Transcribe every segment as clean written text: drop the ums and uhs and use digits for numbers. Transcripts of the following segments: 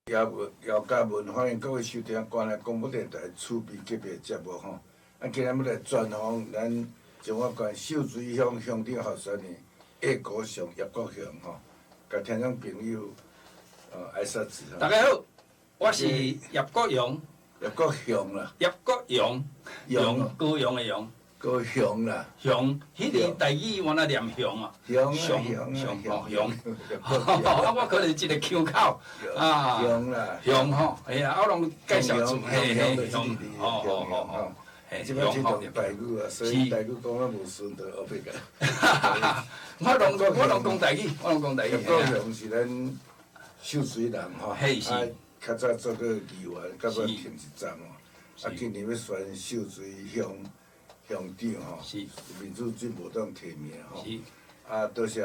姚嘉文，欢迎各位收听关爱广播电台厝边隔壁节目吼。今日要来专访咱中华县秀水乡乡长候选人叶国雄叶国雄吼，甲听众朋友爱杀子。大家好，我是叶国雄。叶国雄啦。叶国雄，高雄的雄。高雄啦。雄，迄个台语原来念雄啊。雄。啊，我可能一个腔口啊。雄啦。雄吼，哎呀，我拢介绍出，嘿，雄，哦。即摆去读台语啊，所以台语讲得无顺就后壁个。我拢讲台语，叶国雄是咱秀水人吼，较早做过议员，到尾停一站哦。今年要选秀水乡长吼，民主进步党提名吼。多谢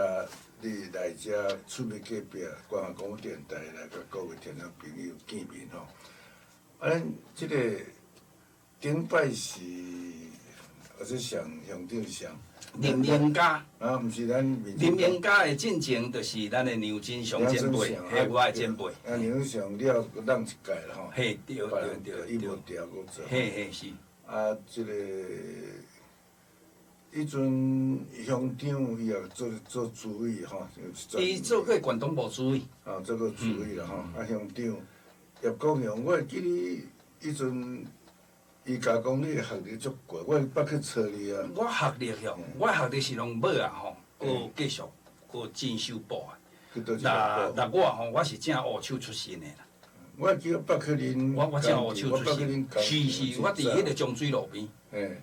你来遮厝边隔壁关爱广播电台来甲各位听众朋友见面吼。咱即个顶摆是，或者乡长上。林家啊，毋是咱民主。林家的进前就是咱的牛真祥前辈，嘿，我的前辈。牛上了让一届啦吼。嘿，对，伊无调过做。嘿，是。即个迄阵乡长伊也做主委吼。伊做过县党部主委。做过主委啦吼。乡长叶国雄，我会记你迄阵。伊甲讲你学历足高，我捌去找你啊。我学历吼，我学历是拢买啊吼，佮继续佮进修补啊。那我吼，我是正乌手出身的啦。我记得捌去恁。我正乌手出身。是，我伫迄个江水路边。嘿。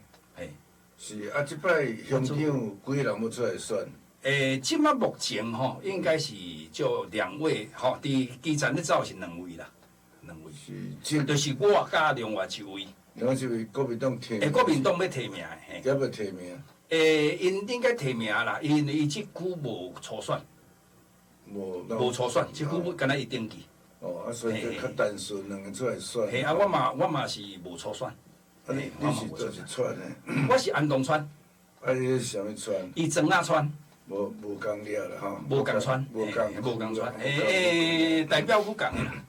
是啊，即摆乡长几个人要出来选？即摆目前吼，应该是就2位吼，伫基层咧走是2位啦，2位。是。就是我甲另外1位。两是国民党提名。国民党要提名的，嘿。要提名。因应该提名啦，因为伊即久无初选。无初选，即久敢若伊登记。所以较单纯2个出来选。嘿啊，我嘛是无初选。你是做一串的？我是安东川。你是啥物串？伊庄仔川。无共了啦吼。无共川。无共川。代表不共的啦。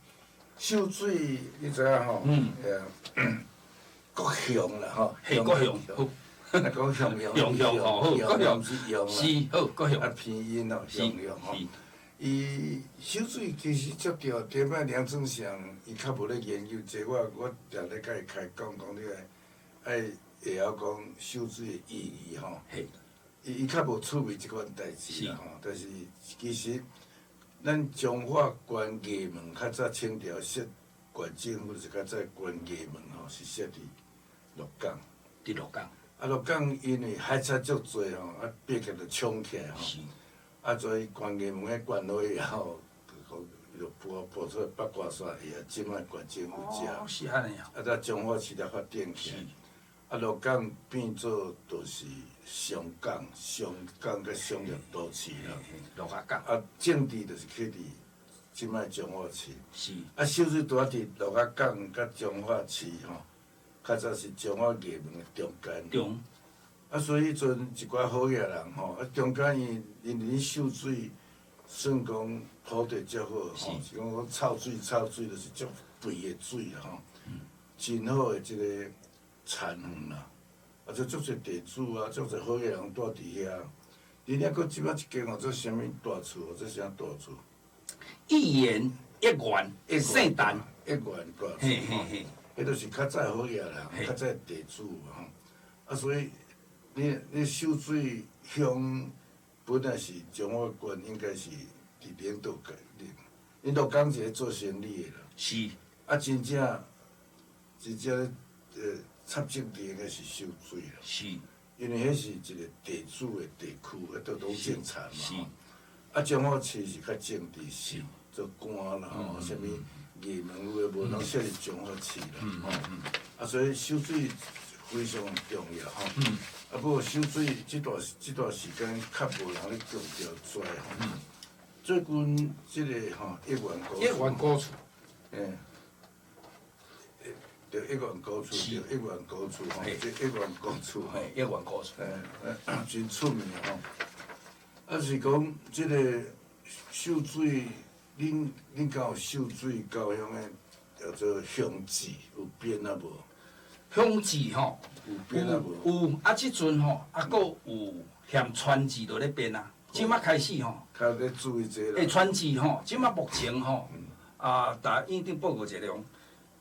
秀水，你知影吼？国雄啦吼，国雄好，国雄好，国雄是好，国雄偏音咯，雄吼。伊秀水其实足着，顶摆梁振祥伊较无咧研究这，我定咧甲伊开讲你爱会晓讲秀水的意义吼。伊较无趣味即款代志啦吼，但是其实咱中华关艺门较早清朝设县政府是较早关艺门吼，是设伫鹿港。伫鹿港。鹿港因为海贼足多吼，毕竟就冲起来吼。所以关艺门迄关落以后，就播出来八卦山伊也即摆县政府遮。是安尼啊。才中华市来发展起来。鹿港变做就是上港甲商业都市啦。鹿角港。政治就是去伫即摆中华市。是。秀水拄伫鹿角港甲中华市吼。较早是中华艺门的中间，所以迄阵一寡好野人吼，中间因为秀水算讲土地足好吼，是讲臭水就是足肥的水吼，真好的一个产源啦。就足侪地主啊，足侪好野人住伫遐。而且佫即摆一间哦，做啥物大厝？做啥大厝？一言一元姓陈，一元大厝吼。迄都是较早好野人，较早地主吼。所以你秀水乡本来是中华县，应该是伫领导港是咧做生意的啦。是。真正插政地应该是秀水啦。是。因为迄是一个地主的地区，都农政产嘛。是。中华市是较政治性，做官啦吼，啥物。艺门有诶无能设立中华市啦，吼，所以秀水非常重要吼。不过秀水这段时间较无人咧强调出来吼。最近这个吼一元高厝，着一元高厝，着一元高厝吼，这一元高厝吼，一元高厝，真出名吼。是讲这个秀水。恁敢有秀水高雄诶叫做乡志有编啊无？乡志吼，有编啊无？有啊，即阵吼，啊，佫有嫌川字都咧编啊。即马开始吼，较咧注意这个。川字吼，即马目前吼，大院长报告一下咯。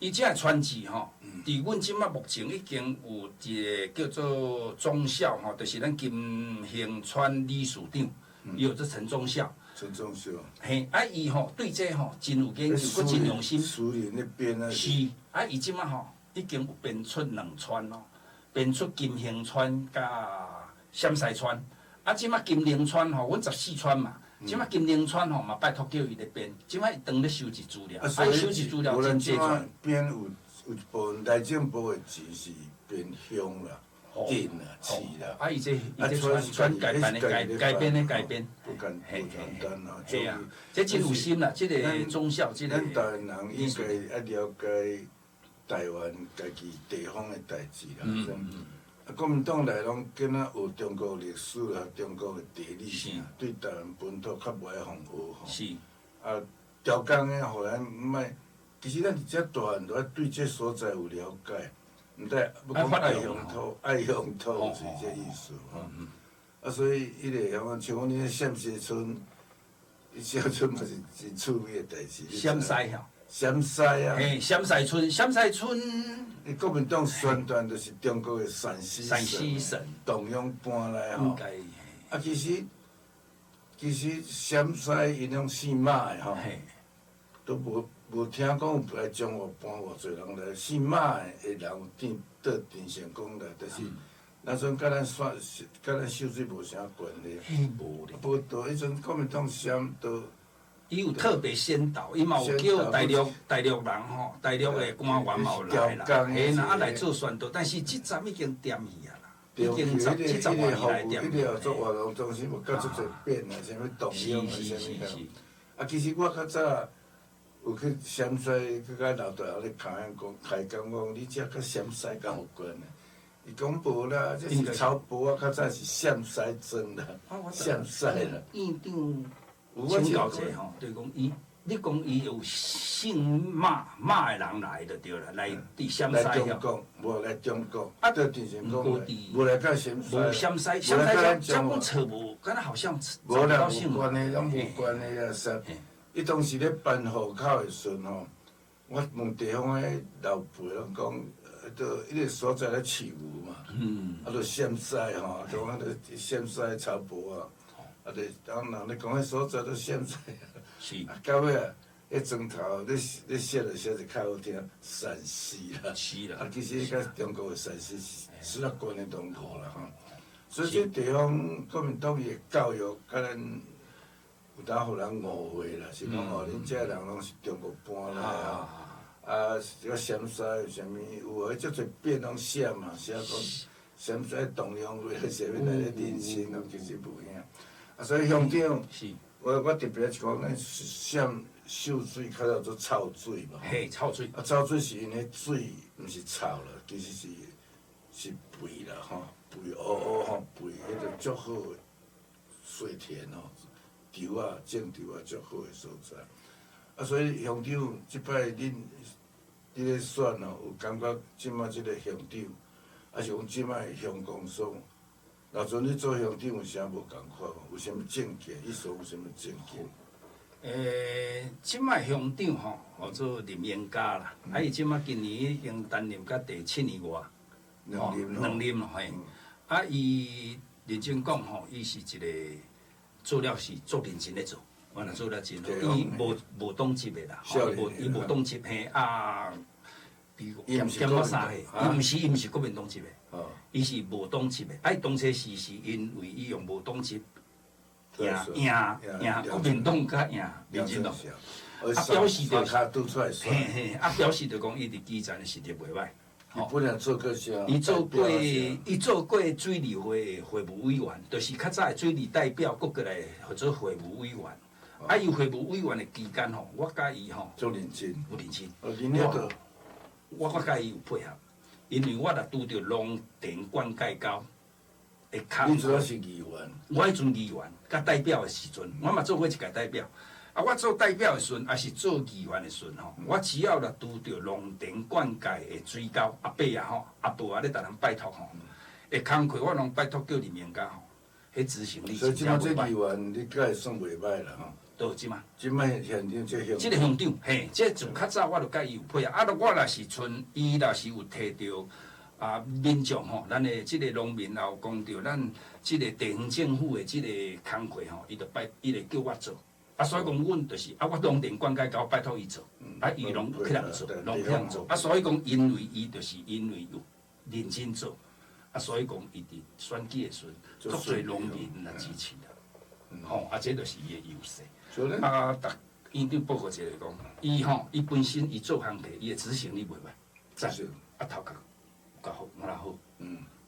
伊即个川字吼，伫阮即马目前已经有一个叫做忠孝吼，就是咱金兴川理事长，伊有这陈忠孝。陈忠孝。嘿，啊，伊吼对这吼真有研究，佫真用心。苏联那边啊。是，啊，伊即马吼已经有编出2川咯，编出金兴川甲陕西川。啊，即马金陵川吼，阮14川嘛，即马金陵川吼嘛拜托叫伊咧编，即马伊当咧收集资料，啊，伊收集资料真济川。编有一部分内政部的钱是编乡啦、镇啦、市啦。啊，伊这川改编的改编，不简单啊！系啊，这真有心啦，这个忠孝，这个。咱台湾人应该要了解台湾家己地方的代志啦。国民党来拢囡仔学中国历史啦、中国的地理啦，对台湾本土较无爱互学吼。是。啊，条工诶，互咱毋卖。其实咱伫遮大汉，都要对这所在有了解，毋得要讲爱乡土，爱乡土是这意思吼。啊，所以迄个像阮恁陕西村，小村嘛是真趣味诶代志。陕西吼。陕西啊。嘿，陕西村。国民党宣传就是中国的陕西省同样搬来吼。啊，其实陕西因拢姓马的吼，都无听讲有来中国搬偌济人来，姓马的人有到电线讲来，但是那阵甲咱秀水无啥关系。无咧。无到迄阵国民党闪都。伊有特别先导，伊嘛有叫大陆人吼，大陆的官员嘛有来啦，嘿啦，来做宣导，但是即站已经点去啊啦，已经10外年来点。迄个做活动中心，有搞足侪变啊，啥物动用啊，啥物个。啊，其实我较早有去陕西，去甲老大后咧开讲你遮甲陕西敢有关呢？伊讲无啦，这是草埔啊，较早是陕西镇啦，陕西啦。院长。请教者吼，就是讲你讲伊有姓马的人来就对啦，来伫陕西来中国，无来中国，啊，对电视讲无来到陕西，无陕西讲找无，敢若好像找不到姓。无关的，拢无关的啊！实，伊当时咧办户口的时阵吼，我问地方的老辈拢讲，迄个所在咧起吴嘛，啊，就陕西吼，就讲陕西草埔啊。啊，就当人咧讲迄所在都陕西啊，是。到尾啊，迄砖头咧写就写较好听，陕西啦。是啦。啊，其实甲中国的陕西是啊关系都无啦吼。所以这地方国民党伊的教育，甲咱有当互人误会啦，是讲哦，恁遮人拢是中国搬来啊。啊，个陕西有啥物？有足侪变拢写嘛，写讲陕西同样为了啥物来咧认亲咯，其实无影。啊，所以乡长，我特别是讲咱陕秀水较早做臭水嘛。嘿，臭水。啊，臭水是因迄水毋是臭啦，其实是肥啦吼，肥乌吼，肥迄个足好诶水田吼，稻啊种稻啊足好诶所在。啊，所以乡长即摆恁咧选吼，有感觉即摆即个乡长，啊是讲即摆诶乡公所。老阵你做乡长有啥无共款无？有啥物证件？伊说有啥物证件？即摆乡长吼，叫做林彦嘉啦。啊，伊即摆今年已经担任到第7年外，2年咯嘿。啊，伊认真讲吼，伊是一个做了是足认真咧做，我若做了真好。伊无党籍的啦，伊无党籍嘿啊。兼我3岁，伊毋是国民党籍的。伊是无党籍的，啊！当初是因为伊用无党籍赢国民党甲赢民进党，啊表示着，啊表示着讲伊伫基层的实力袂歹。伊做过水利会会务委员，就是较早的水利代表，搁过来做会务委员。啊，伊会务委员的期间吼，我甲伊吼，足认真，有认真。我甲伊有配合。因为我若拄着农田灌溉高的坎，你主要是议员，我迄阵议员甲代表的时阵，我嘛做过一届代表。啊，啊，我做代表的时阵，还是做议员的时阵吼，我只要là拄着龙田灌溉的水沟，阿伯啊吼，阿婆啊咧逐人拜托吼，会工课我拢拜托叫林明家吼，迄执行力所以即摆这真正袂歹。议员，你甲会算袂歹啦吼。倒即嘛？即摆现场这乡，即个乡长，嘿，即自较早我就甲伊有配合，啊，我若是伊若是有摕着啊民众吼，咱的即个农民也有讲着咱即个地方政府的即个工课吼，伊就叫我做，啊，所以讲阮就是啊，我农田灌溉甲我拜托伊做，啊，伊拢去人做，拢去人做，啊，所以讲因为伊就是因为有认真做，啊，所以讲伊伫选举的时阵，足侪农民来支持啦，吼，啊，这就是伊的优势。啊，逐院长报告一下讲，伊本身伊做工课，伊的执行力袂歹，赞，啊头壳有较好，有好，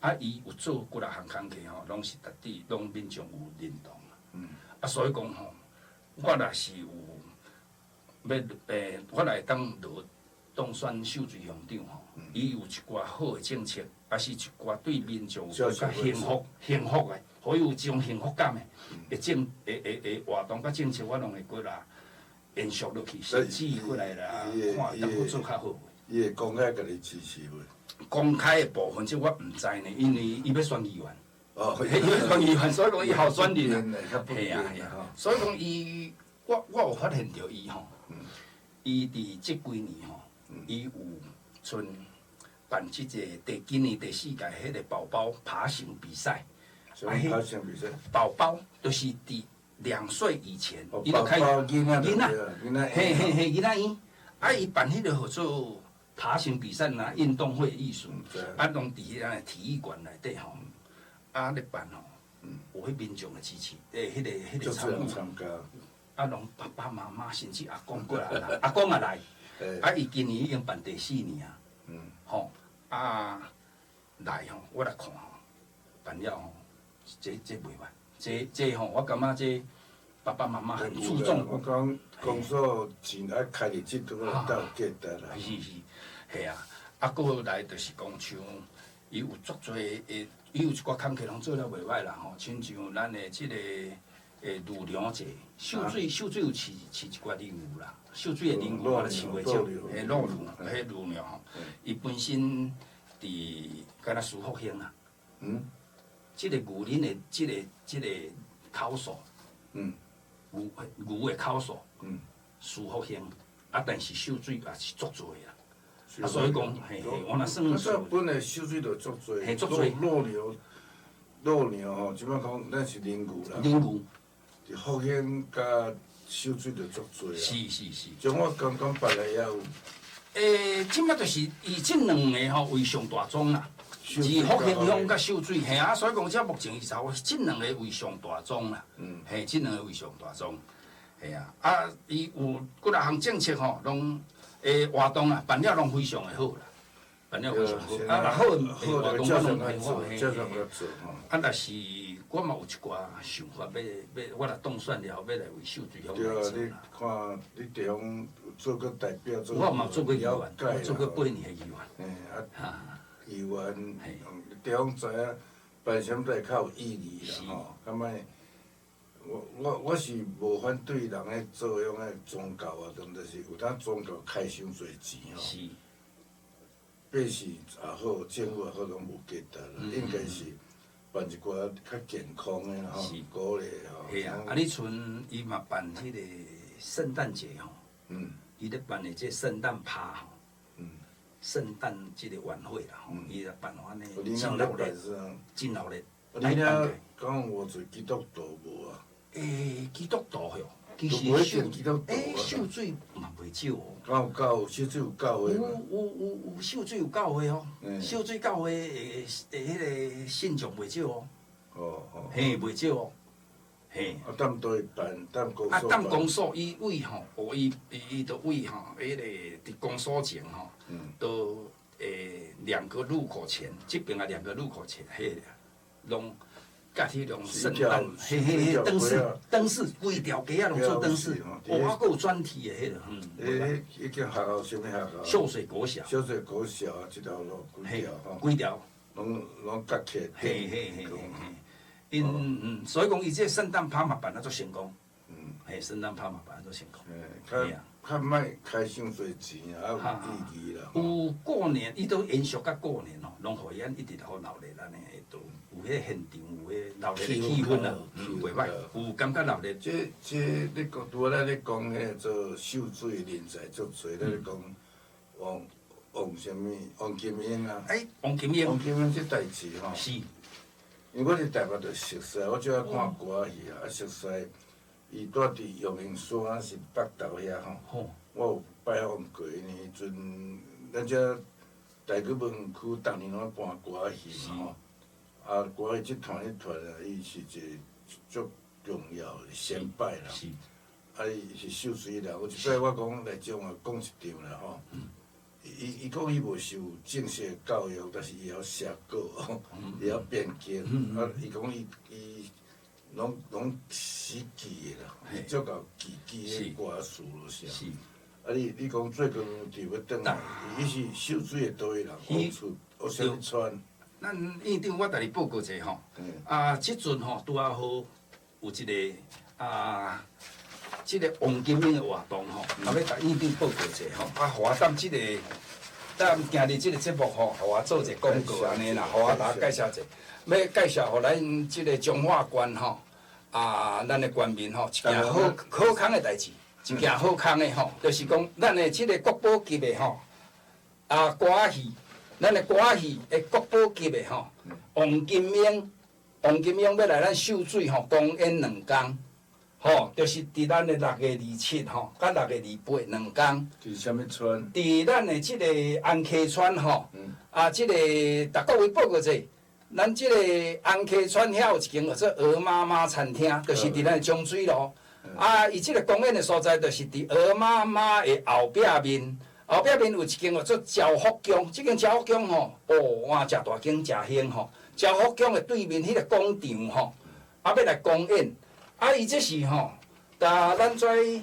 啊伊有做几项工课吼，拢是逐地拢民众有认同啊，所以讲吼，我若是有要我来当当选秀水乡长吼，伊有一寡好的政策，也是一寡对民众有较幸福的。好有一种幸福感的，会活动甲政策，我拢会过来延续落去，甚至过来啦，看当佫做较好。伊会公开甲你支持袂？公开的部分，即我毋知呢，因为伊要选议员，哦，伊要选议员，所以讲伊候选人啊，系啊，所以讲伊，我有发现着伊吼，伊伫即几年吼，伊有剩办即个今年第4届迄个宝宝爬行比赛。爬行比赛，宝宝就是伫2岁以前，伊就开囡仔，囡仔院，啊，伊办迄个叫做爬行比赛呐，运动会艺术，啊，拢伫咱的体育馆内底吼，啊咧办吼，有迄民众的支持，迄个参加，啊，拢爸爸妈妈甚至阿公过来啦，阿公也来，啊，伊今年已经办第4年啊，吼，啊来吼，我来看吼，办了吼。这袂歹，这吼，我感觉这爸爸妈妈很注重。我讲公所钱爱开日子都要到价值啦。是啊，啊，过来就是讲像，伊有足多伊有一寡工课拢做了袂歹啦吼，亲像咱的即个乳牛节，秀水有饲一寡牛啦，秀水的牛我咧饲袂少，迄乳牛吼，伊本身伫敢若苏福乡啊。即个牛奶的即个口数，牛的口数，舒服型，啊，但是秀水也是足多啦。啊，所以讲，我若算数，本来秀水就足多，老牛吼，即摆讲咱是奶牛啦。奶牛，伫福建甲秀水就足多啦。是。像我刚刚别个也有。即摆就是伊即2个吼为上大宗啦。是福兴乡甲秀水，嘿啊，所以讲即目前伊查某即2个为上大宗啦，嘿，即2个为上大宗，嘿啊，啊，伊有几啊项政策吼，拢活动啊办了拢非常的好啦，办了非常好，啊，若好活动我拢配合，嘿，啊，若是我嘛有一寡想法，要我若当选了后，要来为秀水乡来做啦。对啊，你看你地方做过代表，我嘛做过议员，我做过8年的议员，嘿啊。议员，地方知影办啥物都会较有意义啦吼。感觉我是无反对人咧做迄种诶宗教啊，就是有当宗教开伤侪钱吼。是。百姓也好，政府也好，拢无价值啦。应该是办一寡较健康诶吼，鼓励吼。是啊，啊，你像伊嘛办迄个圣诞节吼，伊咧办的这圣诞趴吼。圣诞即个晚会啦，吼，伊来办法呢，真热烈，真热烈。你遐讲有侪基督徒无啊？基督徒哟，其实秀水嘛袂少哦。敢有教秀水有教会吗？有秀水有教会哦，秀水教会诶，迄个信众袂少哦。哦。嘿，袂少哦。嘿。啊，当都会办，当公所。啊，当公所伊位吼，伊就位吼，迄个伫公所前吼。都2个入口前，这边啊2个入口前，迄个拢甲迄种圣诞，灯饰，规条街啊拢做灯饰，我还有专题的迄个，迄叫学校什么学校？秀水国小。秀水国小啊，这条路几条吼？几条？拢隔起。因所以讲伊这圣诞趴嘛办得足成功。嘿，圣诞趴嘛，本来都成功。较莫开伤侪钱啊，有意义啦。有过年，伊都延续到过年哦，拢互伊安一直好闹热，安尼会都有迄现场有迄闹热的气氛啊，袂歹，有感觉闹热。这你讲拄仔咧讲迄做秀水人才足侪，咧讲王什么王金英啊？王金英这代志吼，是，因为我伫台北着熟悉，我最爱看歌戏啊，熟悉。伊住伫阳明山是北投遐吼，我有拜访过因，迄阵咱遮台北文区逐年拢办歌戏吼，啊歌戏即团迄团啊，伊是一个足重要的先辈啦。啊，伊是秀水人，有一摆我讲来种啊，讲一场啦吼。伊讲伊无受正式的教育，但是伊晓写歌，伊晓编曲，啊，伊讲伊拢死记的啦，足够记迄歌词咯啥。啊，你讲最近伫要转来，伊是秀水的倒位人，好想穿。咱院长，我甲你报告一下吼，即阵吼拄啊好有一个即个王金英的活动吼，要甲院长报告一下吼，互我当即个。咱今日即个节目吼，互我做一个广告安尼啦，互我大家介绍一下，要介绍互咱即个中华县吼，咱的县民吼，一件好康的代志，一件好康的吼，就是讲咱的即个国宝级的吼，歌仔戏，咱的歌仔戏的国宝级的吼，王金英要来咱秀水吼公演2天。吼，就是伫咱的6月27吼，甲6月282天。伫啥物村？伫咱的即个安溪村吼，即个大各位报告者，咱即个安溪村遐有一间叫做鹅妈妈餐厅，就是伫咱江水路。伊即个公演的所在，就是伫鹅妈妈的后壁面。后壁面有一间叫做招福宫，即间招福宫吼，哇，诚大间，诚兴吼。招福宫的对面迄个广场吼，要来公演。伊这是吼，咱跩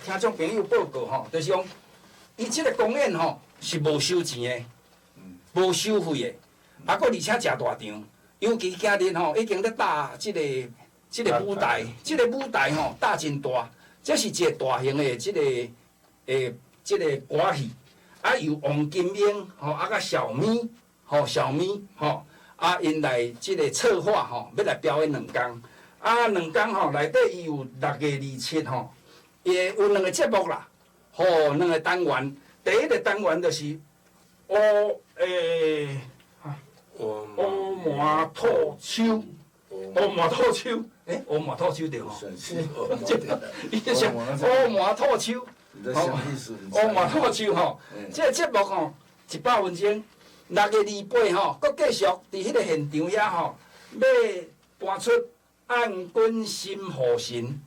听众朋友报告吼，就是讲，伊即个公演吼是无收钱的，无收费的，而且诚大场，尤其今日吼已经咧搭即个舞台，即个舞台吼搭真大，这是一个大型的即个歌仔戏，由王金英吼甲小咪吼因来即个策划吼，要来表演2天。2天吼，内底伊有6月27吼，也有2个节目啦，2个单元。第一个单元就是乌麻兔秋，乌麻兔秋，乌麻兔秋对吼？伊就像乌麻兔秋，乌麻兔秋吼，这个节目吼100分钟，6月28吼，佫继续伫迄个现场遐吼，要搬出。按君心何神，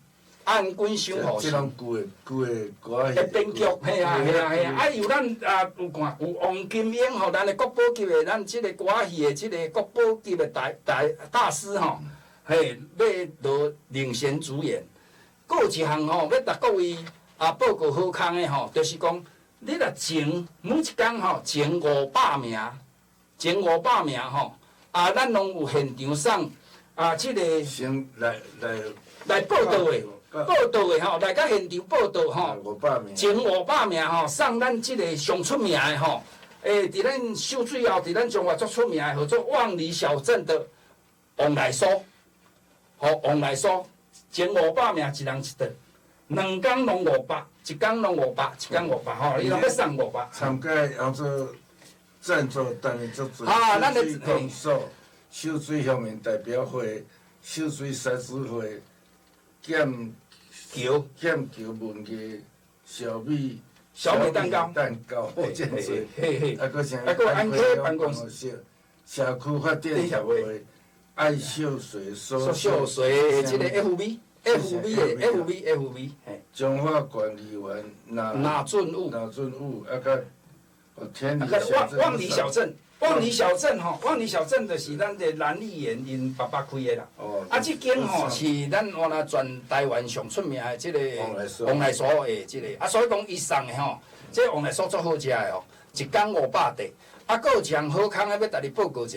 按君心何神。即种旧的歌戏。编剧，嘿啊。有咱有看有王金英吼，咱的国宝级的，咱即个歌仔戏的即个国宝级的大师吼，嘿，要落领衔主演。佫有一项吼，要甲各位报告好康的吼，就是讲，你若前每一天吼前500名吼，咱拢有现场送。即个先来报道的吼，来甲现场报道吼，前500名吼，送咱即个上出名的吼，伫咱秀水后，伫咱中华足出名的，叫做望里小镇的王来酥，王来酥，前500名一人一顿，2天拢500，一天拢500，一天500吼，伊拢要送500。参加叫做赞助单位足多，咱的公所。秀水乡民代表会、秀水狮子会、剑桥文艺、小米蛋糕，真侪。佫啥？安溪办公室、社区发展协会、爱秀水秀水即个 FV，中华管理员那俊武，天理小镇。望里小镇吼，望里小镇就是咱的蓝丽园因爸爸开的啦。即间吼是咱全台湾上出名的即个王来酥的即个，所以讲伊送的吼，即个王来酥足好食的哦，一天500块。佫有一项好康的要甲你报告者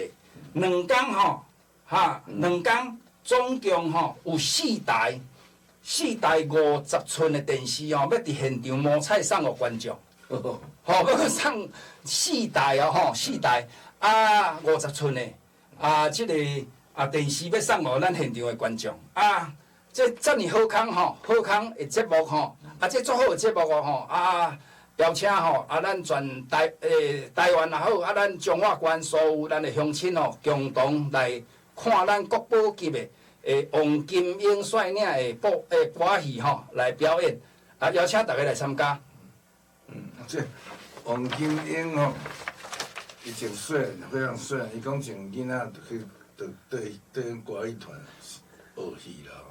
，2天吼，2天总共吼有4台4台50寸的电视哦，要伫现场摸彩送互观众。吼，要送4台哦，吼，4台啊，50寸的啊，即个电视要送互咱现场的观众啊。这遮尔好康吼，好康的节目吼，这足好的节目哦吼邀请吼咱全台湾也好，咱中华县所有咱的乡亲吼，共同来看咱国宝级的王金英率领的歌戏吼来表演，邀请大家来参加。这王金英吼，伊真帅，非常帅。伊讲从囡仔就去对歌艺团学戏啦吼。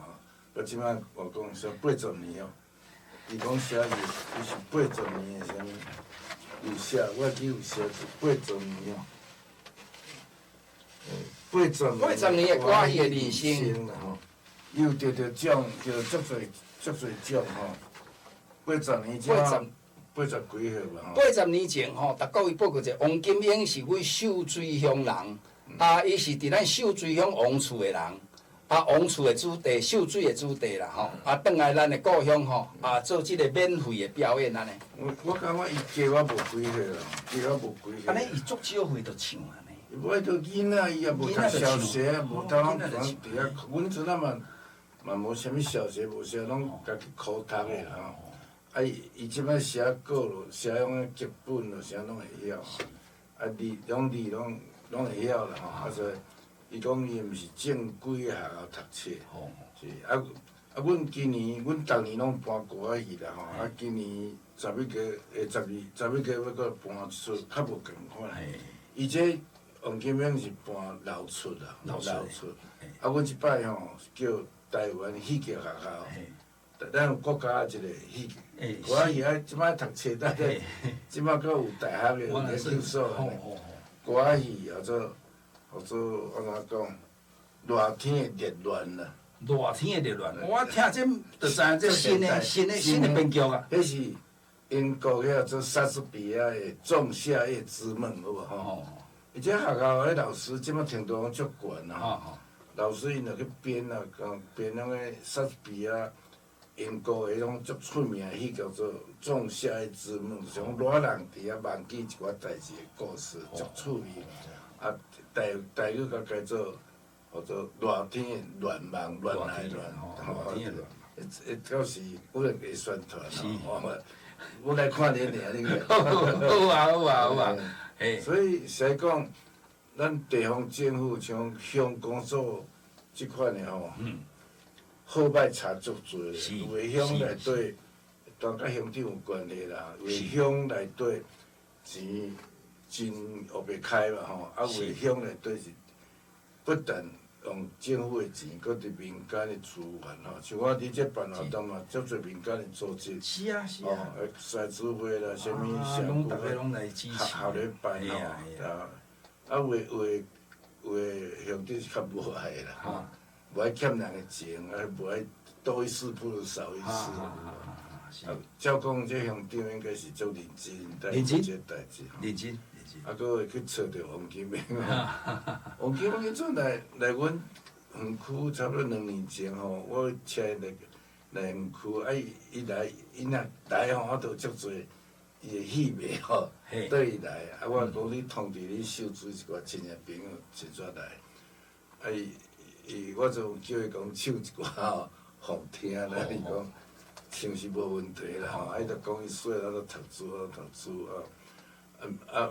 我即摆我讲是80年哦，伊讲写伊是80年的啥物，有写，我记有写80年哦，80年的歌戏的人生啦吼，伊有得奖，得足侪奖吼，80年即80几岁吧吼。80年前吼，逐个月报告者，王金英是阮秀水乡人，伊是伫咱秀水乡王厝的人。王厝的子弟，秀水的子弟啦吼，转来咱的故乡吼，做即个免费的表演安尼。我感觉伊加我无几岁啦，加我无几岁。安尼伊足少岁就唱安尼。伊尾着囡仔，伊也无读小学，无当伫遐。阮阵仔嘛无啥物小学，无啥拢家己苦读的啦吼。伊即摆写稿咯，写迄种剧本咯，啥拢会晓。字拢会晓啦吼。所以伊讲伊毋是正规的学校读册，是阮今年阮逐年拢搬歌仔戏啦吼，今年11月12月要搁搬出较无共款。伊这王金英是搬老出啦，老出。阮即摆吼叫台湾戏剧学校，咱有国家一个戏剧，歌仔戏即摆读册，即摆搁有大学的研究所，歌仔戏或者安怎讲，热天的热恋啦。热天的热恋，我听这就知影这新的编剧啊。迄是英国遐做莎士比亚的《仲夏夜之梦》，有无吼？伊这学校迄老师即摆程度拢足悬啦。老师因着去编啊，讲编那个莎士比亚英国的迄种足出名的戏叫做《仲夏夜之梦》，就是讲热人伫遐忘记一寡代志的故事，足趣味。台语甲改做，叫做热天的乱梦乱来乱，吼，到时我会宣传吼，我来看你尔，你个。好啊，所以实讲，咱地方政府像乡公所即款的吼，好歹查足多，有的乡内底，当甲乡长有关系啦，有的乡内底钱。真学袂开嘛吼，有的乡内底是不但用政府的钱，搁伫民间的资源吼，像我伫这办活动嘛，足侪民间的组织，哦，赛事会啦，啥物社区学校咧办吼，有的乡长是较无爱啦，无爱欠人的情，无爱多一事不如少一事。照讲，这乡长应该是足认真在做这代志吼。认真。搁会去找着王金英王金英迄阵来阮园区差不多2年前吼，我请伊来园区，伊若来吼，我着足侪伊的戏迷吼，缀伊来，我讲你通知你秀水一寡亲戚朋友先煞来，我就叫伊讲唱一寡吼，互听啦，伊讲唱是无问题啦吼，伊着讲伊细汉都读书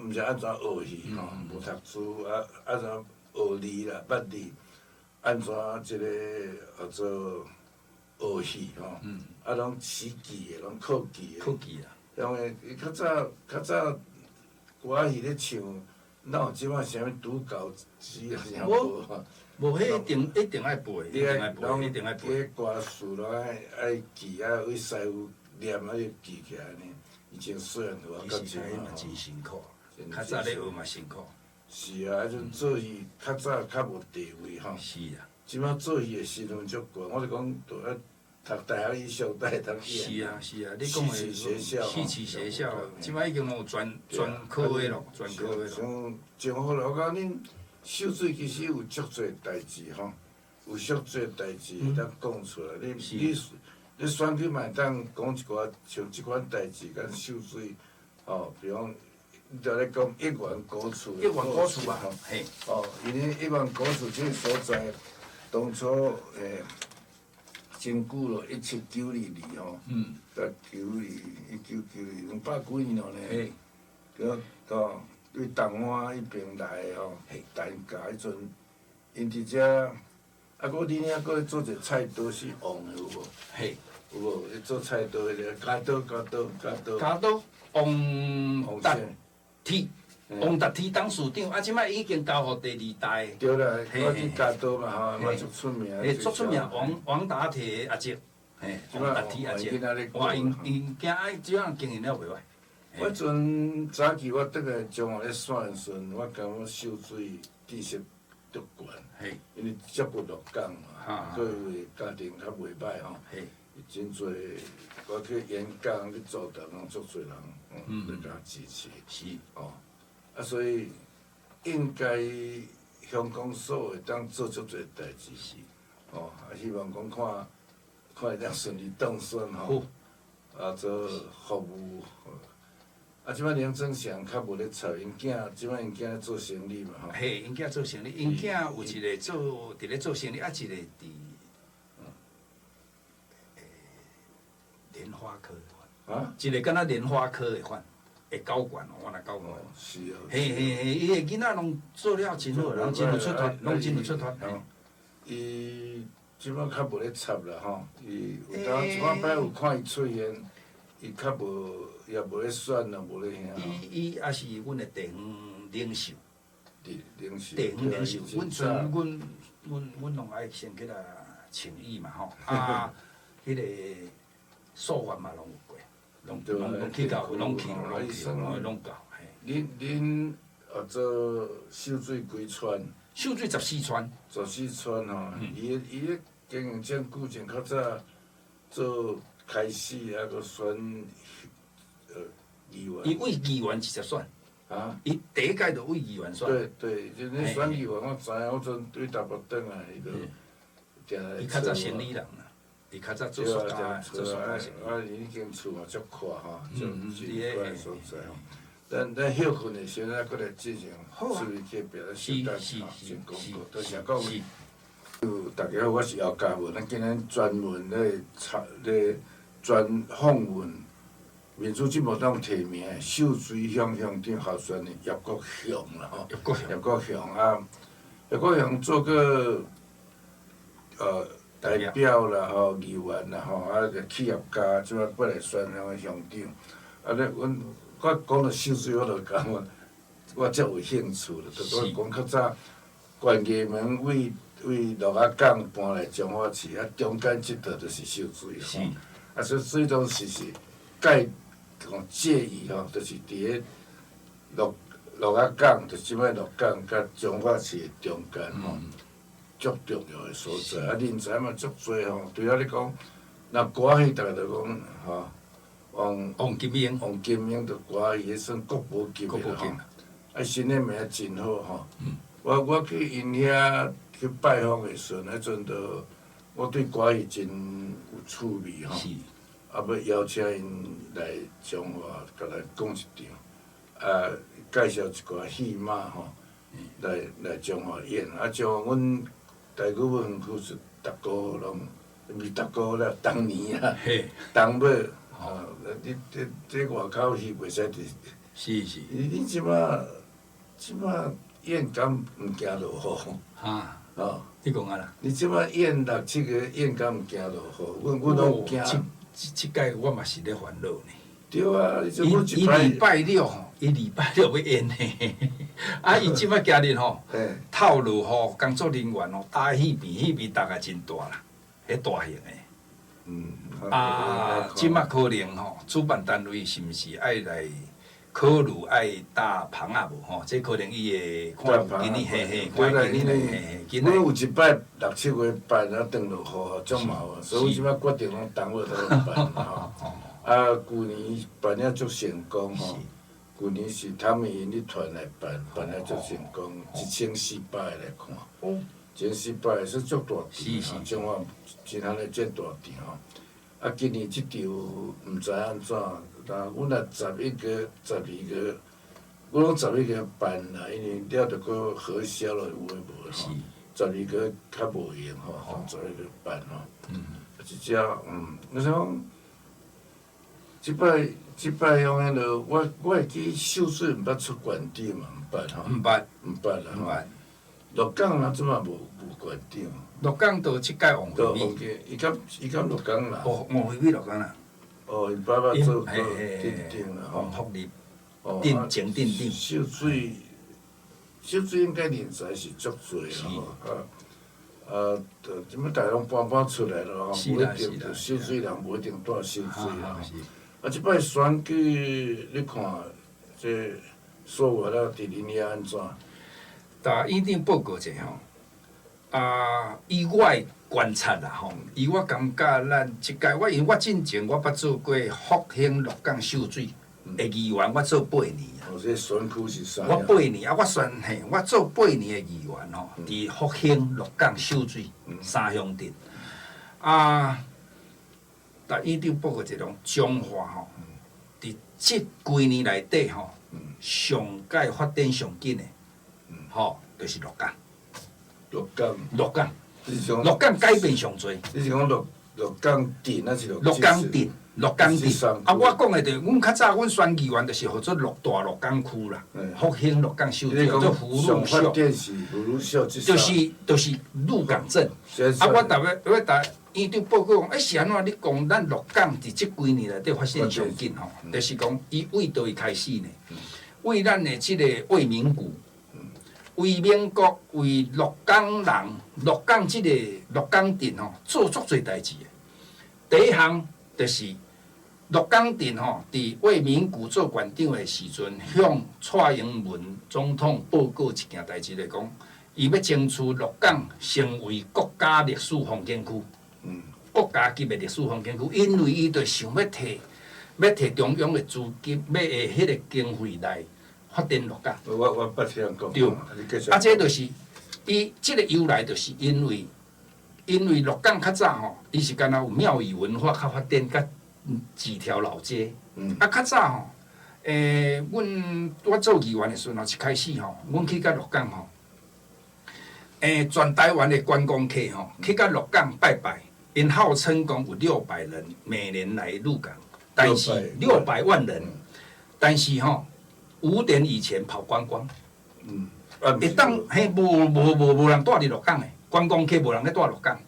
毋是安怎学戏吼，无读书安怎学字啦、捌字，安怎即个叫做学戏吼，拢死记的，拢靠记的。靠记啦。因为伊较早歌仔戏咧唱，哪有即摆啥物拄教词啊啥无？无，迄一定爱背，一定爱背。歌词拢爱记为师傅念记起来呢。以前细汉我较少嘛真辛苦，较早咧学嘛辛苦。是啊，迄阵做戏较早较无地位吼。是啊。即摆做戏的身份足悬，我就讲，着爱读大学以上，才会当演。是啊，你讲的戏曲学校，即摆已经有专科的咯，专科的。像好啦，我讲恁秀水其实有足侪代志吼，有足多代志会当讲出来。你选举嘛会当讲一寡像即款代志，甲秀水，比方你着咧讲一元古厝。一元古厝嘛，嘿。因为一元古厝即个所在，当初真久咯，1792到1992，200几年咯呢。对东湾迄边来大家迄阵，因伫遮，我恁遐搁咧做者菜刀是黄的有无？嘿。有无？咧做菜刀迄个加刀。王达铁，王达铁董事长，即摆已经交互第2代。对啦，我去加刀嘛嘛足出名。足出名，王达铁阿叔，王达铁阿叔，哇，因囝爱即样经营了袂歹。我迄阵早期我倒来中华咧选的时阵，我感觉秀水知识足悬，因为接骨落港嘛，所以家庭较袂歹吼。真侪，我去演讲去做堂，足侪人来甲支持。是。所以应该香港所会当做足侪代志。是。希望讲看会当顺利当选吼。做服务。即摆梁振祥较无咧插，因囝即摆因囝咧做生意嘛吼。嘿，因囝做生意，因囝有一个伫咧做生意，一个伫莲花科的一个敢若莲花科的款，会交关哦，我来交关。是哦。嘿，伊个囡仔拢做了真好，拢真有出头，拢真有出头。伊即摆较无咧插啦吼，伊有当一摆摆有看伊出现，伊较无。也无咧选啦，无咧遐。伊也是阮的地方领袖。领袖。地方领袖，阮拢爱先去来请伊嘛吼，迄个素饭嘛拢有过，拢去到，拢到。恁做秀水几村？秀水14村。14村吼，伊咧经营真久前较早做开始搁选。议员，伊为议员直接选，伊第一届就为议员选。对，就你选议员，我知影，我阵对台北转来，伊就。伊较早生理人啦，伊较早做塑胶生意。已经厝嘛足阔吼，足奇怪所在吼。咱休困的时阵，搁来进行注意去别个小单先讲过，多谢各位。大家好，我是姚嘉文，咱今日专门咧访问。民主进步党提名秀水乡乡长候选人叶国雄啦吼，叶国雄做个代表啦吼，议员啦吼，企业家，即摆过来选乡个乡长。咧，我讲到秀水，我就感觉我则有兴趣了。就讲较早，关键门为鹿仔港搬来彰化市，中间即条就是秀水吼。所以水当时是介意吼，就是伫咧鹿仔港，就即摆鹿港甲彰化市的中间吼，足重要的所在。人才嘛足多吼，除了你讲，那歌戏逐个就讲吼，王金英着歌戏，迄算国宝级的吼。新的名真好吼。我去因遐去拜访的时阵，迄阵着我对歌戏真有趣味吼。要邀请因来彰化，甲来讲一场，介绍一寡戏码吼，来彰化演。像阮台语文区是逐个拢，毋是逐个啦，当年啊，当尾，你这外口戏袂使伫。是。你即摆演敢毋惊落雨？你讲啊啦？你即摆演6、7个演敢毋惊落雨？阮拢惊。即届我嘛是咧烦恼呢。对啊，伊礼拜六吼，伊礼拜六要演呢。伊即摆今日吼，透露吼，工作人员吼，打戏片大概真大啦，迄大型的。即摆可能吼，主办单位是毋是爱来考虑爱搭棚啊无吼？这可能伊会看今日看今日阮有一摆6、7月办啊，转落雨，足麻烦，所以阮即摆决定讲当尾都办吼。旧年办了足成功吼，旧年是他们因咧团来办了足成功，1400个来看。前失败是足大场是中华真安尼建大场吼。啊，今年即场毋知安怎，但阮若11个、12个，我拢11个办啦，因为了着搁核销咯，有诶无吼。12个较无用吼，当12个办吼。即只我想即摆用迄落，我会记秀水毋捌出馆长嘛，毋捌吼。毋捌啦吼。鹿港啦，即嘛无馆长。鹿港倒即届王惠美，伊敢鹿港啦。王惠美鹿港啦。哦，伊爸爸做店啦吼。王福利，前店。秀水应该人才是足多吼。即摆大家拢搬出来了吼，无一定着秀水人，无一定住秀水啦。即摆选举，你看这所有啦，伫恁遐安怎？甲院长报告者吼，以我的观察啦吼，以我感觉咱即届因为我进前我捌做过福兴鹿港秀水的议员，我做8年啊。这选区是啥？我8年啊，我做8年的议员吼，伫福兴鹿港秀水3乡镇甲院长报告一种彰化吼，伫即几年内底吼，上届发展上紧的。吼，就是鹿港。鹿港改变上侪。你是讲鹿港镇还是鹿港镇？我讲的就是，阮较早阮选议员就是号做大鹿港区啦，福兴鹿港秀水，做福禄秀。就是鹿港镇。我院长报告讲，是安怎？你讲咱鹿港伫即几年内底发展上紧吼，就是讲伊为倒位开始呢？为咱的即个为民谷。为民国、为鹿港人、鹿港即个鹿港镇吼，做足侪代志的。第一项就是鹿港镇吼，伫为民谷做县长的时阵，向蔡英文总统报告一件代志来讲，伊要争取鹿港成为国家历史风景区。国家级的历史风景区，因为伊就想要摕中央的资金，要下迄个经费来。发展鹿港，我捌听讲。对，这就是伊即个由来，就是因为鹿港较早吼，伊是敢若有庙宇文化较发展，甲几条老街。较早吼，我做议员的时阵，一开始吼，阮去甲鹿港吼，全台湾的观光客吼，去甲鹿港拜拜，因号称讲有600人每年来鹿港，但是600万人，但是吼。5点以前跑观光，会当无人住伫鹿港的，观光客无人咧住鹿港。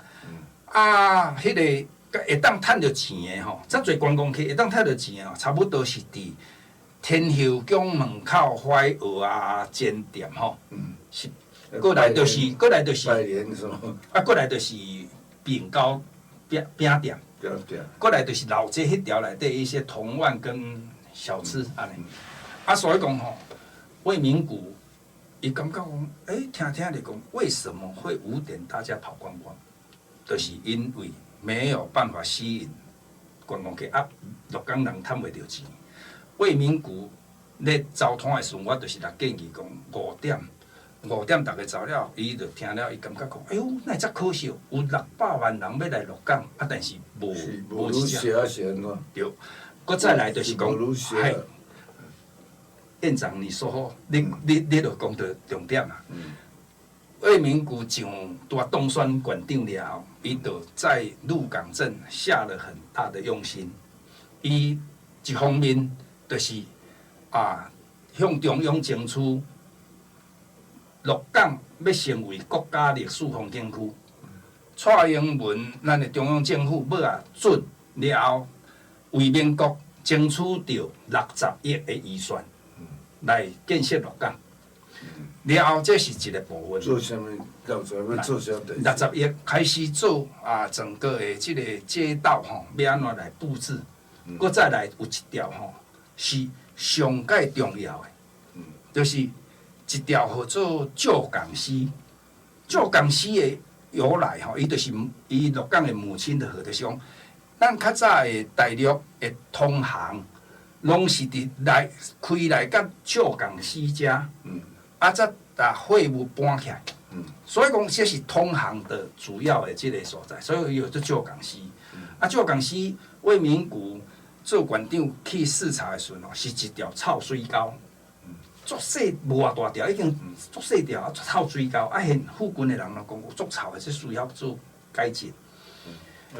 迄个会当趁着钱的吼，遮侪观光客会当趁着钱的，差不多是伫天后宫门口怀蚵煎店吼，是。过来就是拜年是吗？过来就是饼糕饼店，过来就是老街迄条内底一些铜碗跟小吃安尼。所以讲吼，为民谷，伊感觉讲，听你讲，为什么会5点大家跑观光？就是因为没有办法吸引观光客鹿港人趁袂到钱。为民谷咧招摊的时阵，我就是来建议讲5点大家走了，伊就听了，伊感觉讲，哎呦，那遮可惜，有600万人要来鹿港，但是无是安怎？对，搁再来就是讲，院长，你说好，你就讲到重点啦。为民谷上大当选县长了后，伊就在鹿港镇下了很大的用心。伊一方面就是向中央争取鹿港要成为国家历史风景区。蔡英文咱的中央政府要准了后，为民国争取到60亿的预算。来建设鹿港，了后这是一个部分。做啥物？到时要做啥代志？ 60亿开始做整个的这个街道吼，要安怎来布置？搁再来有一条吼，是上界重要的，就是一条叫做旧港溪。旧港溪的由来吼，伊就是伊鹿港的母亲的河，就是讲，咱较早的大陆的通航。拢是伫来开来甲旧港西遮，则货物搬起来，所以讲这是通航的主要的这个所在，所以有这旧港溪。旧港溪魏明谷做馆长去视察的时候，是一条臭水沟，足细无偌大条，已经足细条啊，臭水沟啊，现附近的人就讲有足臭的，这需要做改进。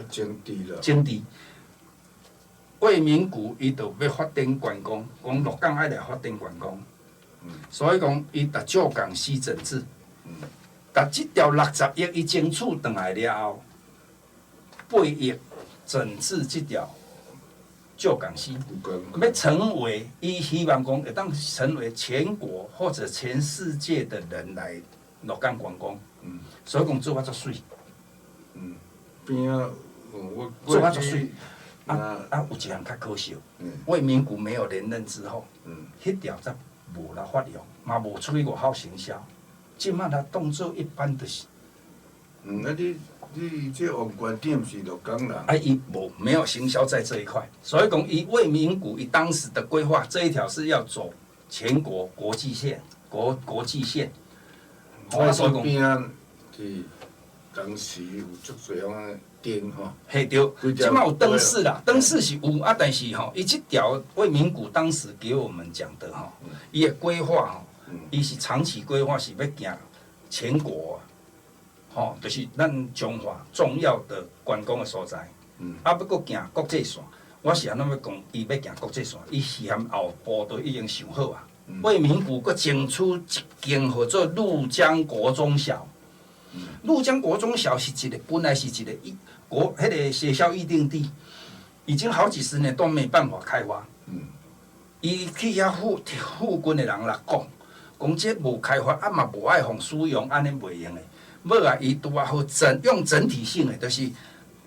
征地了。征地。魏明谷伊就要发展观光，讲鹿港爱来发展观光，所以讲伊逐旧港溪整治，把即条60亿伊争取转来了后，8亿整治即条旧港溪，要成为伊希望讲会当成为全国或者全世界的人来鹿港观光，所以讲做法足水，边啊，做法足水。有一项较可惜，魏明谷没有连任之后，迄条则无来发扬，嘛无出去外口行销，即摆来当做一般就是。你这王馆长是鹿港人。伊没有行销在这一块，所以讲伊魏明谷伊当时的规划，这一条是要走全国国际线，国际线。所以边啊，是当时有足侪样灯吼。嘿对，即摆有灯饰啦，灯饰是有啊，但是吼，伊即条魏明谷当时给我们讲的吼，伊的规划吼，伊是长期规划是要行全国吼，就是咱中华重要的观光的所在。啊，要搁行国际线，我是安怎要讲，伊要行国际线，伊前后步都已经想好啊。魏明谷搁争取一间叫做鹭江国中小。鹭江国中小是一个本来是一个迄个学校预定地，已经好几十年都没办法开发。伊去遐附近的人来讲这无开发，啊嘛无爱互使用，安尼袂用的。要啊，伊拄啊好用整体性的，就是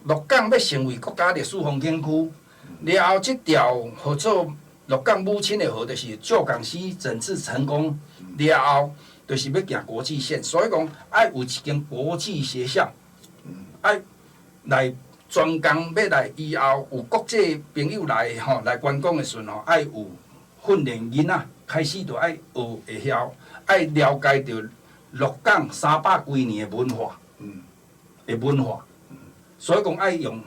鹿港要成为国家历史风景区，了后即条叫做鹿港母亲的河，就是旧港溪整治成功了后。就是要行国际线，所以讲爱有一间国际学校，爱来专工要来以后有国际朋友来吼来观光的时阵吼，爱有训练囡仔，开始就爱学会晓，爱了解到鹿港300几年的文化，所以讲爱用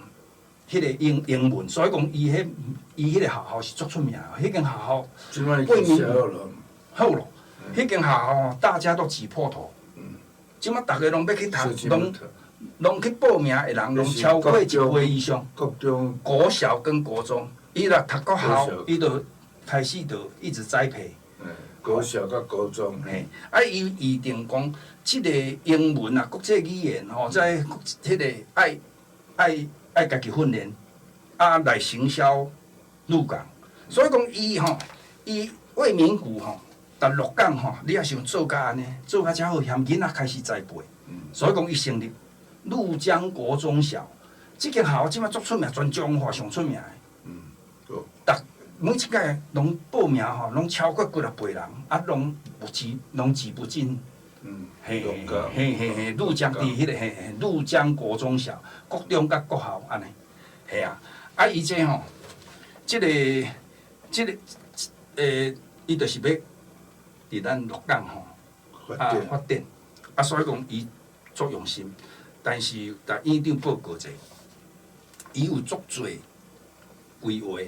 迄个英文，所以讲伊迄个学校是足出名的，迄间学校为名好咯。迄间学校大家都挤破头。即摆大家拢要去读，拢去报名的人拢超过1倍以上。国小跟国中，伊若读国校，伊就开始就一直栽培。国小甲高中。伊预定讲，即个英文啊，国际语言吼，在迄个爱家己训练，来行销鹿港。所以讲伊魏明谷吼。但鹿港吼，你也想做甲安尼，做甲遮好，嫌囡仔开始栽培。所以讲，伊成立鹭江国中小，即间学校即摆足出名，全中华上出名的。每一届拢报名吼，拢超过几60倍人，拢挤不进。鹭江伫迄个鹭江国中小，国中甲国校安尼，系啊。伊这吼，即个伊就是要。伫咱鹿港吼发展，所以讲伊足用心，但是甲院长报告者，伊有足侪规划，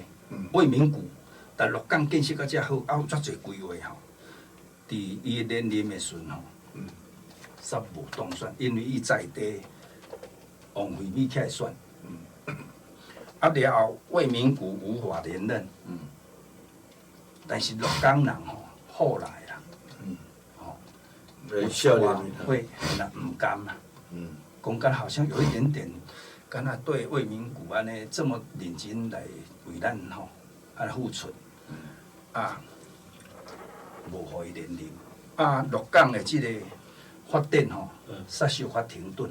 魏明谷，但鹿港建设到遮好，有足侪规划吼。伫伊连任的时阵吼，煞无当选，因为伊在地王惠美起来选，了后魏明谷无法连任，但是鹿港人吼后来。会唔甘嘛？讲敢好像有一点点，敢若对魏明谷安尼这么认真来为咱吼安尼付出，无互伊连任。鹿港的即个发展吼，煞小可停顿。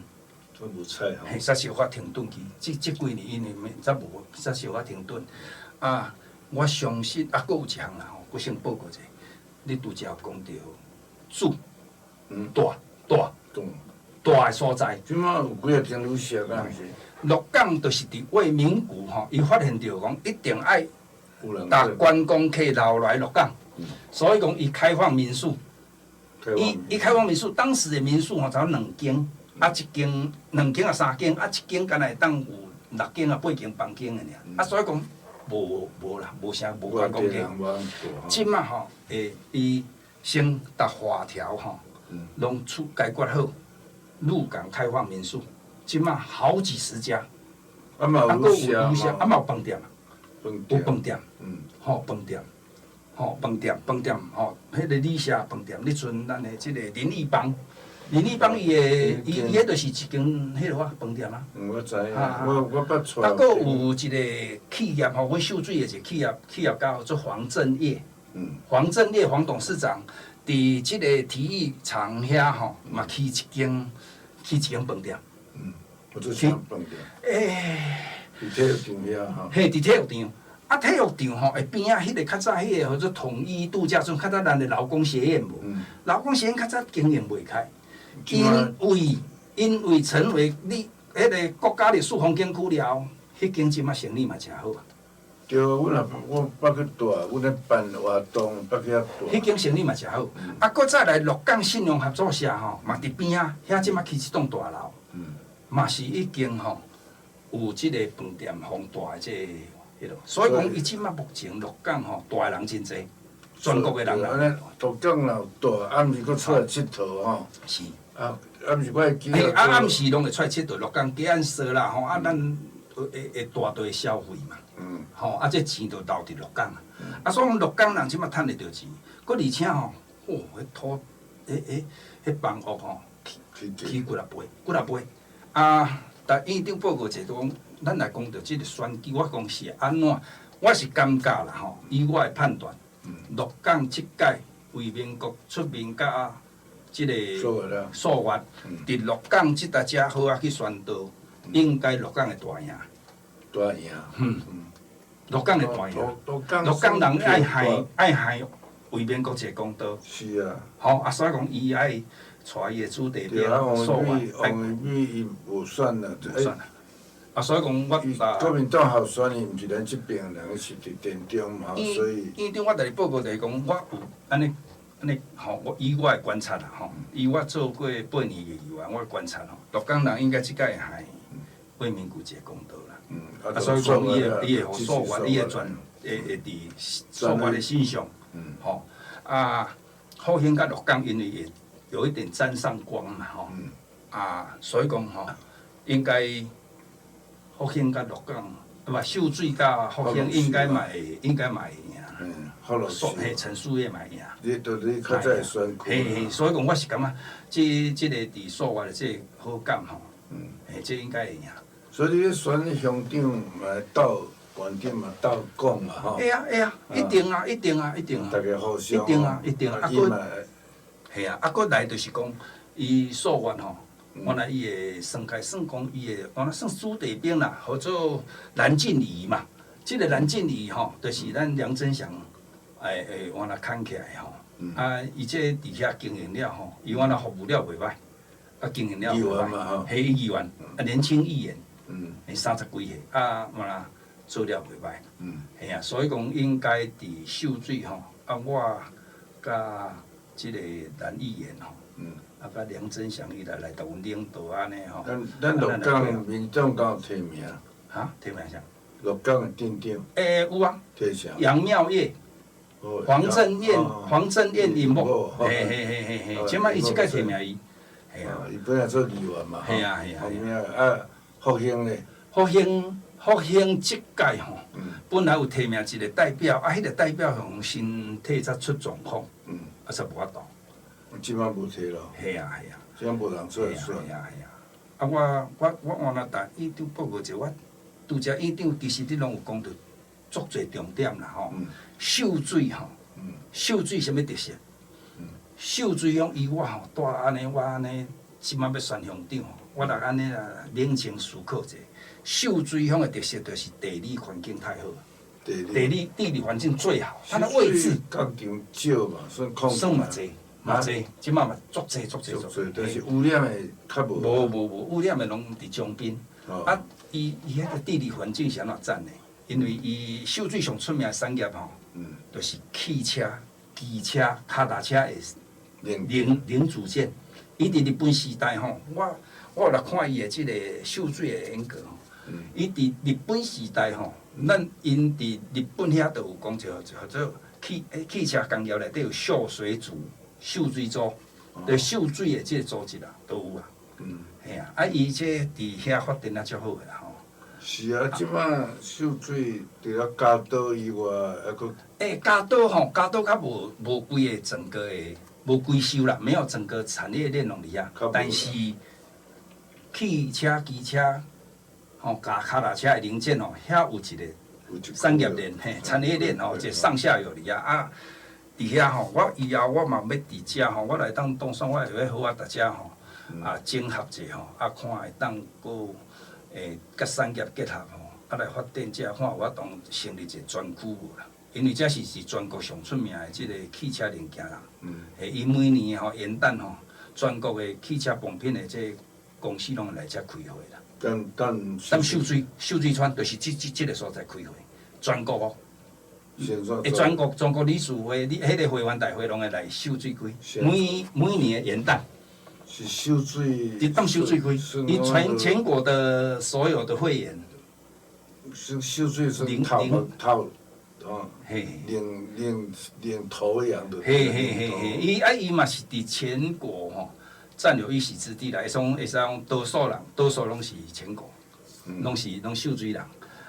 无菜吼。煞小可停顿去，即几年因为则无煞小可停顿。我相信佫有一项啦吼，佫先报告者，你拄则讲到主。大的所在。即摆有几个停留线啊？鹿港就是伫魏明谷吼，伊发现着讲一定爱搭观光客留来鹿港，所以讲伊开放民宿，伊开放民宿，当时的民宿吼，只有2间，啊1间、2间啊3间，啊1间敢若会当有6间啊8间房间的尔，所以讲无啦，无啥无敢讲价。即马吼，伊先搭华侨吼，拢解决好，鹿港开放民宿，即马好几十家，啊嘛有有有饭店，有饭店，饭店。饭店吼，迄个李舍饭店，迄阵咱的即个林立邦伊迄就是一间迄落饭店啊。我知影，我捌出。啊，佫有一个企业吼，阮秀水的一个企业家做黄正业，黄正业黄董事长，伫即个体育场遐吼，嘛开一间饭店。我做啥饭店？伫体育场遐吼。嘿，伫体育场。啊，体育场吼，边仔迄个较早迄个叫做统一度假村，较早咱的劳工学院无？劳工学院较早经营袂开，因为成为迄个国家历史风景区了，迄间即马生意嘛诚好啊。对，我捌去住，阮咧办活动，捌去遐住。迄间生意嘛诚好，啊，佫再来鹿港信用合作社吼，嘛伫边仔，遐即马起一栋大楼，嘛是已经吼有即个饭店宏大的即。所以讲，伊即马目前鹿港吼，大个人真侪，全国个人啦。安尼，鹿港若有大，暗时佫出来佚佗吼。是。暗时我会记得。暗时拢会出来佚佗，鹿港鸡安趖啦吼，咱会大堆消费嘛。吼，这钱就留伫鹿港啊。所以讲，鹿港人即马趁得着钱，佫而且吼，迄土，迄房屋吼，起几啊倍。啊，但院长报告者都讲。咱来讲到即个选举，我讲是安怎？我是感觉啦吼，以我的判断，鹿港即届为民国出面甲即个数月，伫鹿港即搭遮好啊去宣导，应该鹿港会大赢。大赢。鹿港会大赢。鹿港人爱害为民国一个公道。是啊。吼啊，所以讲伊爱带伊的主代表数月。王惠美伊无选啦。无选啦。啊，所以讲我国民党候选人毋是咱即边人，是伫田中嘛，所以。院长，我来报告就是讲，我有安尼吼，我以我的观察啦吼，以我做过8年的议员，我观察吼，鹿港人应该即届会害为民顾一个公道啦。啊，所以讲伊会互数月，伊会会伫数月的心上，吼啊，好兴甲鹿港，因为也有一点沾上光嘛吼，啊，所以讲吼，应该。福兴甲鹿港，啊秀水甲福兴应该嘛会赢。福乐是。陈树业嘛赢。你较早会选区。所以讲我是感觉，即个伫数月的即好感吼，即应该会赢。所以你咧选乡长嘛斗县长嘛斗讲嘛吼。会啊，一定啊。大家互相。一定啊。啊，佫啊，佫来就是讲，伊数月吼。原来伊会算讲伊会，原来算朱德兵啦，或做蓝静怡嘛。即个蓝静怡吼，就是咱梁振祥原来扛起来吼。啊，伊这伫遐经营了吼，伊原来服务了袂歹，啊经营了袂歹。嘿，议员，啊年轻议员，30几岁，啊原来做了袂歹。嘿啊，所以讲应该伫秀水吼，啊我甲即个蓝议员吼。啊，甲梁振祥伊来甲阮领导安尼吼。咱鹿港民众敢有提名？哈，提名啥？鹿港的镇长。有啊。提啥？杨妙叶。黄正燕因某。嘿，即摆伊即届提名伊。系啊。伊本来做议员嘛。系啊。啊，福兴咧。福兴即届吼，本来有提名一个代表，啊，迄个代表用身体才出状况，啊，才无法度。即摆无摕咯。系啊。即摆无人出来选。系啊。啊，我原来答院长报告者，我拄则院长其实你拢有讲到足侪重点啦吼。秀水吼，秀水什物特色？秀水乡以我吼带安尼，我安尼即摆要选乡长吼，我来安尼啦冷静思考者。秀水乡的特色就是地理环境太好。地理环境最好，它的位置。工场少嘛，算嘛济。嘛济，即摆嘛足济，但是污染的较无。无，污染的拢伫江边。啊，伊迄个地理环境是安怎赞的？因为伊秀水上出名的产业吼，就是汽车、机车、脚踏车的零组件。伊伫日本时代吼，我有来看伊的即个秀水的严格吼。伊伫日本时代吼，因伫日本遐就有讲叫做汽车工业内底有秀水组、秀水组，就秀水的即个组织啦，都有啊。嘿啊，啊伊这伫遐发展啊足好个啦吼。是啊，即摆秀水除了加岛以外，还佫加岛较无规个整个的无规修啦，没有整个产业链拢伫遐，但是汽车、机车。吼，甲脚踏车的零件吼，遐有一个产业链，产业链吼，一个上下游伫遐啊。伫遐吼，我以后我嘛要伫遮吼，我来当动算，我会要好啊，大家吼啊整合者吼，啊看会当佫甲产业结合吼，啊来发展遮，看有法当成立一个专区无啦。因为遮是全国上出名的即个汽车零件啦。伊每年吼元旦吼，全国的汽车部品的即公司拢会来遮开会啦。咱秀水村就是即个所在开会，全国哦。全国理事会，迄个会员大会拢会来秀水开，每年的元旦。是秀水。伫当秀水开，伊全国的所有的会员。是秀水是头领头羊的。嘿，伊嘛是伫全国吼。占有一席之地啦，会使讲多数拢是全国，拢秀水人。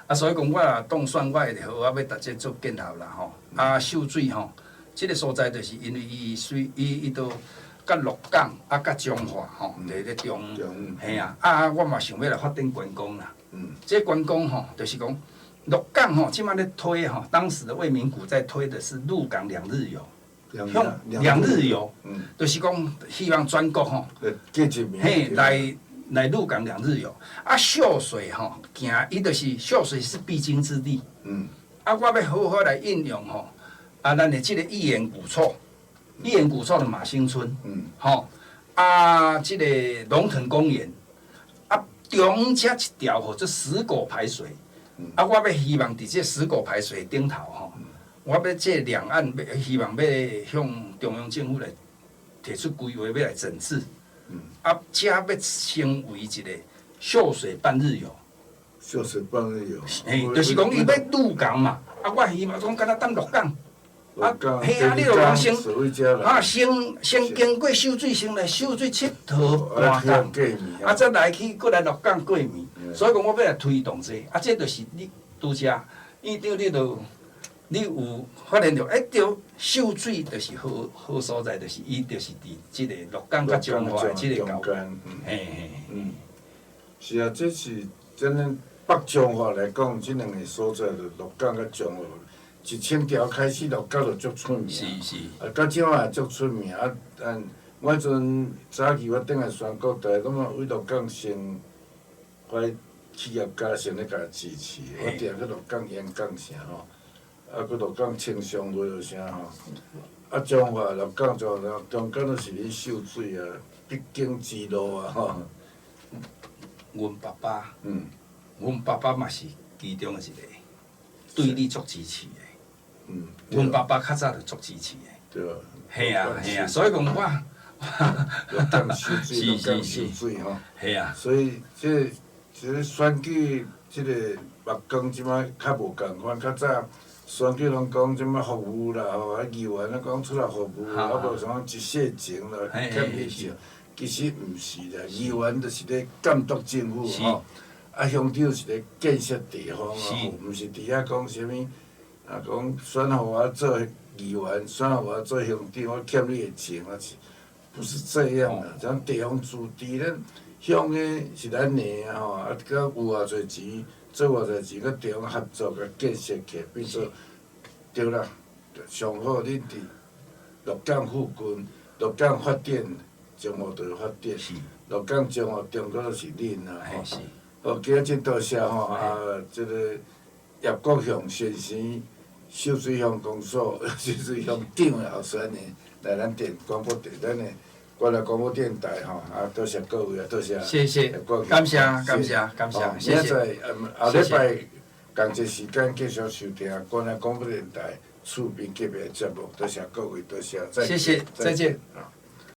啊，所以讲我若当选，我会好啊，要大家做建合啦吼。啊，秀水吼，即个所在就是因为伊都甲鹿港啊，甲彰化吼，伫咧中，嘿啊。啊，我嘛想要来发展观光啦。这观光吼，就是讲鹿港吼，即摆咧推吼，当时的卫民谷在推的是鹿港2日游。2日游，就是讲希望全国吼，嘿来鹿港2日游。啊，秀水吼，行伊就是秀水是必经之地。啊，我要好好来应用吼，啊，咱的即个一言古厝的马兴村，吼，啊，即个龙腾公园，啊，中间一条吼，这石狗排水，啊，我要希望伫这石狗排水顶头吼。我要这两岸要希望要向中央政府来提出规划，要来整治。啊，遮要成为一个秀水半日游。秀水半日游。就是讲伊要鹿港嘛，啊，我希望讲敢若当鹿港。啊，嘿啊，你著讲先经过秀水，先来秀水佚佗半天，啊，再来去，搁来鹿港过暝。所以讲，我要来推动这，啊，这就是你拄则，院长你有发现着，着秀水就是好所在，就是伊就是伫即个鹿港甲彰化的即个交界。是啊，这是咱北彰化来讲，即两个所在着鹿港甲彰化，1000条开始鹿港就足出名。是。啊，到即摆也足出名啊！我迄阵早期我转来全国台，拢啊为鹿港先，迄企业家先咧甲支持，我定去鹿港演讲啥吼。啊，佮鹿港清商路有啥吼？啊，彰化鹿港中间都是咧秀水啊，必经之路啊吼。阮爸爸嘛是其中一个对你足支持的。阮爸爸较早就足支持的。对。嘿啊，所以讲我。鹿港秀水，鹿港秀水吼。嘿啊。所以这选举，这个目光即摆较无共款，较早。选举拢讲即摆服务啦，吼，啊议员咧讲出来服务，啊无像一世情啦，欠伊少。其实毋是啦，议员就是咧监督政府吼，啊乡长是咧建设地方啊，毋是伫遐讲啥物，啊讲选互我做议员，选互我做乡长，我欠你的情啊是，不是这样啊？像地方自治，咱乡的是咱的啊吼，啊佮有偌侪钱。做偌侪钱，佮地方合作，佮建设起，变做对啦。上好，恁伫鹿港附近，鹿港发展，彰化就发展。鹿港彰化中国都是恁啦吼。好，今仔真多谢吼啊！这个叶国雄先生，秀水乡公所秀水乡长的候选人，来咱广播电咱的。我来广播电台吼，啊，多谢各位啊，多谢。谢谢，感谢，谢谢。下礼拜同一时间继续收听国内广播电台厝边级别节目，多谢各位，多谢，谢谢，再见。